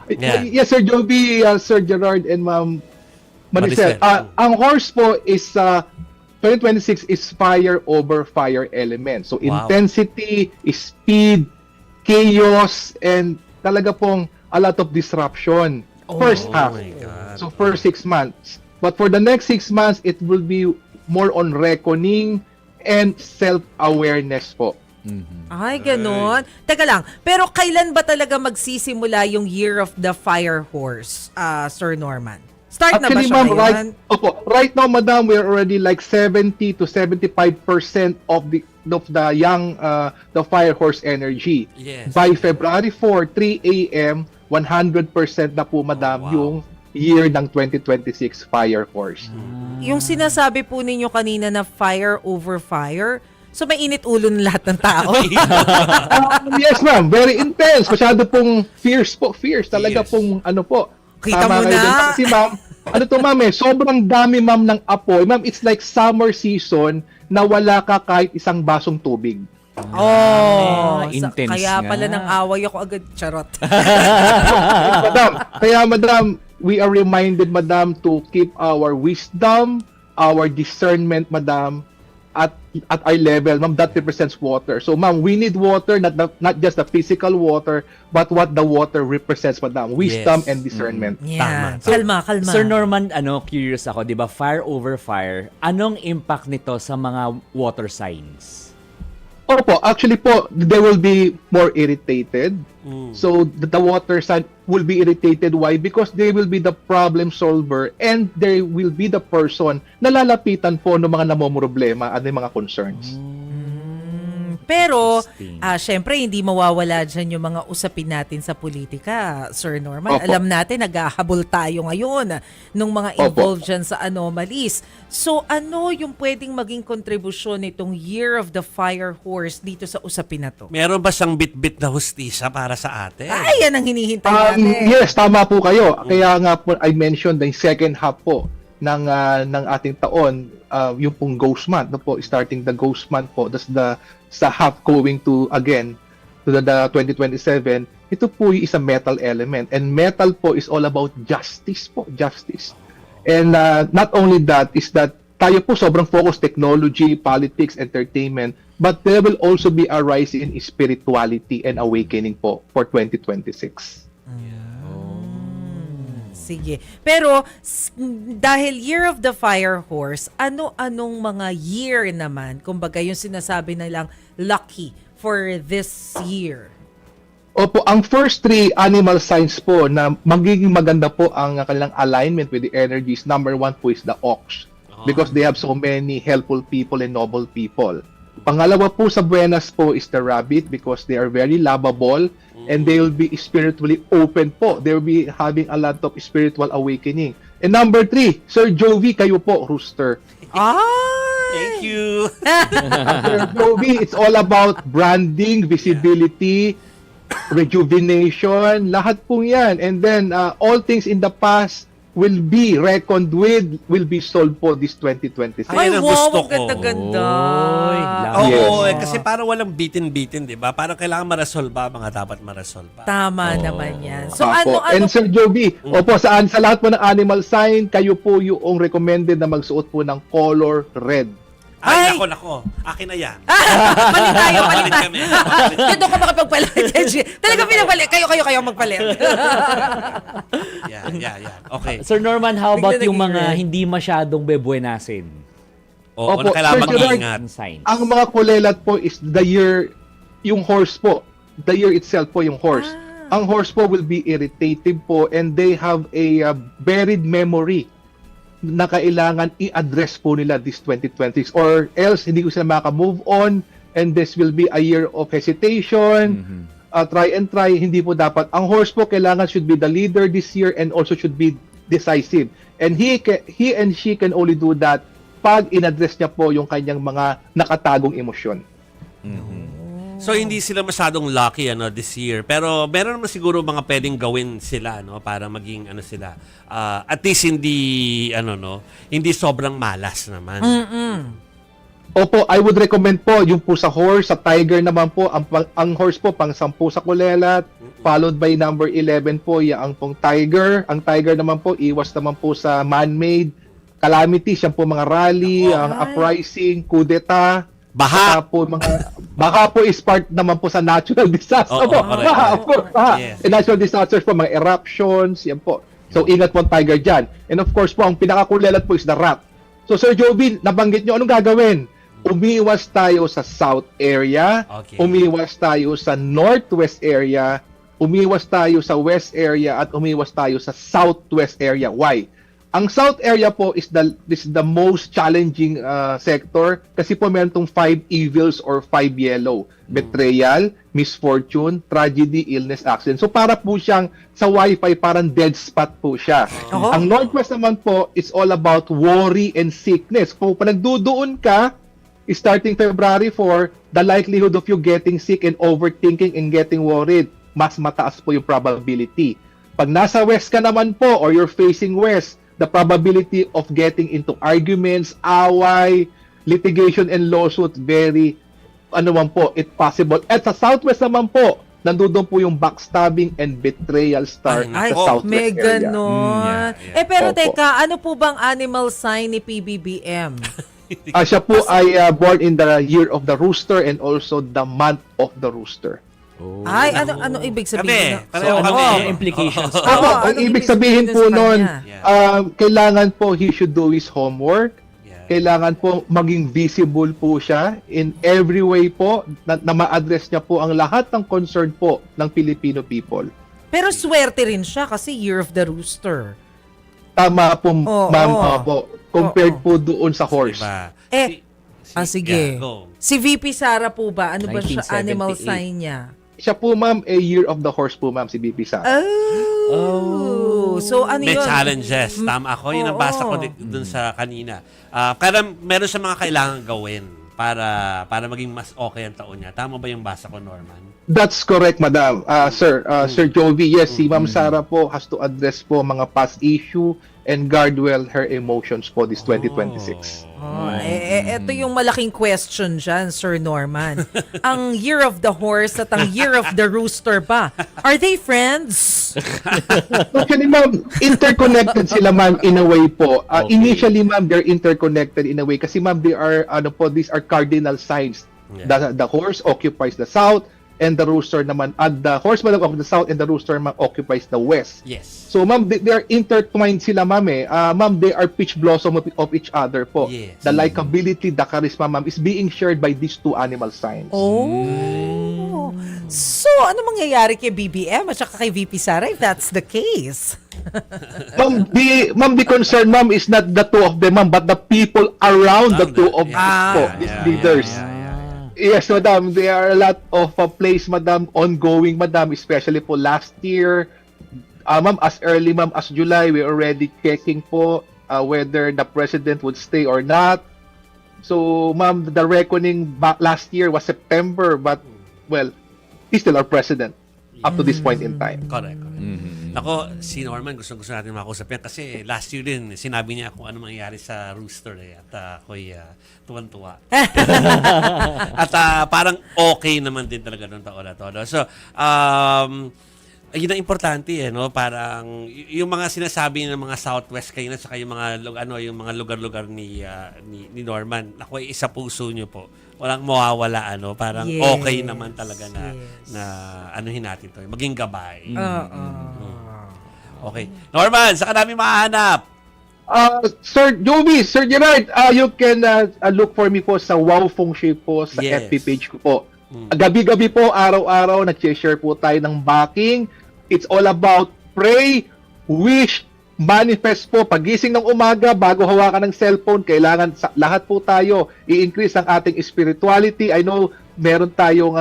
Yeah. Yes, Sir Joby, Sir Gerard, and Ma'am Maricel. Maricel. Ang horse po is 2026 is fire over fire element. So Wow. intensity, speed, chaos, and talaga pong a lot of disruption. First half. my God. So first 6 months. But for the next 6 months, it will be more on reckoning and self-awareness po. Ay, ganun. Teka lang, pero kailan ba talaga magsisimula yung Year of the Fire Horse, Sir Norman? Start na ba Actually, siya ma'am, ngayon? right now, madam, we're already like 70 to 75% of the young the fire horse energy. Yes. By February 4, 3 a.m., 100% na po, madam, wow. yung year ng 2026 fire horse. Yung sinasabi po ninyo kanina na fire over fire, so may init ulo ng lahat ng tao. Yes, ma'am, very intense. Masyado pong fierce po, fierce. Talaga Fierce. pong ano po. Kita Tama mo kayo na. dun. Kasi ma'am, ano to ma'am sobrang dami ma'am ng apoy. Ma'am, it's like summer season na wala ka kahit isang basong tubig. Intense kaya nga. pala nang away ako agad, charot. Madam, we are reminded, madam, to keep our wisdom, our discernment, madam, at our level. Ma'am, that represents water. So, ma'am, we need water, not just the physical water, but what the water represents, madam. Wisdom Yes. and discernment. Yeah. Tama. Kalma, kalma. Sir Norman, curious ako, 'di ba? Fire over fire. Anong impact nito sa mga water signs? Opo, actually po, they will be more irritated. So, the water sign will be irritated. Why? Because they will be the problem solver and they will be the person na lalapitan po ng mga namomroblema at ng mga concerns. Pero, Interesting. syempre, hindi mawawala dyan yung mga usapin natin sa politika, Sir Norman. Opo. Alam natin, naghahabol tayo ngayon nung mga Opo. involved dyan sa anomalies. So, ano yung pwedeng maging kontribusyon nitong Year of the Fire Horse dito sa usapin na to? Meron ba siyang bit-bit na hustisya para sa atin? Ay, yan ang hinihintay natin. Yes, tama po kayo. Kaya nga po, I mentioned the second half po ng ating taon, yung pong Ghost Month, no po, starting the Ghost Month po, that's sa half going to, again, to the 2027, ito po is a metal element. And metal po is all about justice po, justice. And not only that, is that tayo po sobrang focus technology, politics, entertainment, but there will also be a rise in spirituality and awakening po for 2026. Sige. Pero, dahil Year of the Fire Horse, ano-anong mga year naman, kumbaga yung sinasabi nilang lucky for this year? Opo, ang first three animal signs po na magiging maganda po ang kanilang alignment with the energies, number one po is the ox. Because they have so many helpful people and noble people. Pangalawa po sa buenas po is the rabbit because they are very lovable and they will be spiritually open po. They will be having a lot of spiritual awakening. And number three, Sir Jovi, kayo po, rooster. Thank you. Sir Jovi, it's all about branding, visibility, rejuvenation, lahat po yan. And then, all things in the past will be reckoned with, will be solved po this 2026. Ay, Ay, ang wow, gusto ang ko. ganda-ganda. Oy, Oo, Yes. kasi parang walang bitin-bitin, di ba? Parang kailangan marasolba, mga dapat marasolba. Tama naman yan. So, Apo. ano, And Sir Jovi, opo, sa lahat po ng animal sign, kayo po yung recommended na magsuot po ng color red. Ay, Ay! nako. Akin na yan. Palit tayo, palit Palit tayo. kami. Palit. Dito ka makapagpalit. Talaga pinagpalit. Kayo magpalit. Yan. Okay. Sir Norman, how about Bigla yung mga naging red. hindi masyadong bebuenasin? Oo, Opo, na kailangan Sir Gerard, mag-ingat. Ang signs. Ang mga kulelat po is the year, yung horse po. The year itself po yung horse. Ang horse po will be irritative po and they have a buried memory na kailangan i-address po nila this 2026 or else hindi ko sila maka-move on and this will be a year of hesitation, try and try, hindi po dapat. Ang horse po kailangan should be the leader this year and also should be decisive. And he and she can only do that pag in-address niya po yung kanyang mga nakatagong emosyon. So hindi sila masyadong lucky this year. Pero meron naman siguro mga pwedeng gawin sila para maging sila. At least hindi hindi sobrang malas naman. Opo, I would recommend po yung po sa horse, sa tiger naman po, ang horse po pang 10 sa kulelat, followed by number 11 po yung pong tiger. Ang tiger naman po, iwas naman po sa man-made calamities, yan po mga rally, ang uprising, kudeta. Baha. Baka po is part naman po sa natural disaster. Oo, Opo, correct. baha, of course, baha. Yes. Natural disasters po, mga eruptions, yan po. So, ingat po ang tiger dyan. And of course po, ang pinakakulelat po is the rat. So, Sir Jovin, nabanggit nyo, anong gagawin? Umiwas tayo sa south area, Okay. umiwas tayo sa northwest area, umiwas tayo sa west area, at umiwas tayo sa southwest area. Why? Ang south area po is the most challenging sector kasi po meron tong 5 evils or 5 yellow. Betrayal, misfortune, tragedy, illness, accident. So para po siyang sa wifi, parang dead spot po siya. Oo. Ang northwest naman po is all about worry and sickness. Kung nagdudoon ka, starting February 4, the likelihood of you getting sick and overthinking and getting worried, mas mataas po yung probability. Pag nasa west ka naman po or you're facing west, the probability of getting into arguments, away, litigation, and lawsuit, very, it possible. At sa southwest naman po, nandoon po yung backstabbing and betrayal star Ay, sa Ay, southwest may area. ganon. Yeah. Pero Opo. teka, ano po bang animal sign ni PBBM? Siya po ay born in the year of the rooster and also the month of the rooster. Ay, ano ibig sabihin? Kami. Pareho ano kami. ang implications? Oo, Ang anong ibig ibig sabihin po sabihin sa nun, kanya? kailangan po he should do his homework. Yeah. Kailangan po maging visible po siya in every way po na ma-address niya po ang lahat ng concern po ng Filipino people. Pero swerte rin siya kasi Year of the Rooster. Tama po, Oo. ma'am, po. Compared Oo. po doon sa horse. Diba? Sige. Yeah, go. Si VP Sara po ba? Ano ba siya 1978. animal sign niya? Siya po, ma'am, a year of the horse po, ma'am, si BP Sara. Oh. So ano May yun? challenges. Tama ako. Yun ang basa ko Oo. dun sa kanina. Kaya meron siya mga kailangan gawin para maging mas okay ang taon niya. Tama ba yung basa ko, Norman? That's correct, madam. Sir Jovi, yes, si Ma'am Sara po has to address po mga past issue and guard well her emotions po this 2026. Oh, eto yung malaking question dyan, Sir Norman. Ang Year of the Horse at ang Year of the Rooster ba? Are they friends? Actually, ma'am, interconnected sila, ma'am, in a way po. Okay. Initially, ma'am, they're interconnected in a way kasi, ma'am, these are cardinal signs. Yeah. The horse occupies the south and the rooster naman, the horse man of the south and the rooster ma'am occupies the west. Yes. So, ma'am, they are intertwined sila, ma'am, eh. Ma'am, they are peach blossom of each other po. Yes. The likability, the charisma, ma'am, is being shared by these two animal signs. Oh. So, ano mangyayari kay BBM at saka kay VP Sara if that's the case? Ma'am, the concern, ma'am, is not the two of them, ma'am, but the people around the two of these leaders. Yes, madam. There are a lot of plays, madam, ongoing, madam, especially po last year. Ma'am, as early, ma'am, as July, we're already checking po whether the president would stay or not. So, ma'am, the reckoning back last year was September, but, well, he's still our president up to this point in time. Correct. Ako, si Norman, gusto natin makausap yan kasi last year din, sinabi niya kung ano mangyayari sa Rooster at ako'y tuwan-tuwa. At parang okay naman din talaga nung taon na to. No? So, yun ang importante no? Parang yung mga sinasabi ng mga Southwest kayo na saka yung mga lugar-lugar ni Norman, ako isa puso niyo po. Walang mawawala parang Yes. okay naman talaga na anuhin natin to, maging gabay. Okay. Norman, saan ka namin mahanap? Sir Jovi, Sir Gerard, you can look for me po sa Wow Feng Shui po sa Yes. FB page ko po. Gabi-gabi po, araw-araw, nag-share po tayo ng backing. It's all about pray, wish, manifest po. Pagising ng umaga, bago hawakan ng cellphone, kailangan lahat po tayo i-increase ang ating spirituality. I know meron tayong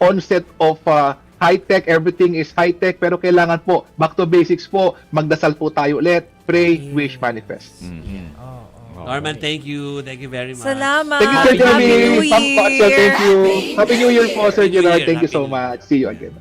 onset of high-tech, everything is high-tech, pero kailangan po, back to basics po, magdasal po tayo ulit, pray, wish, manifest. Norman, thank you. Thank you very much. Salamat. Thank you, Sir Happy Jeremy. New Year. Thank you. Happy New Year po, Sir Happy New Gerard. Year. Thank you so Happy New Year. much. See you again.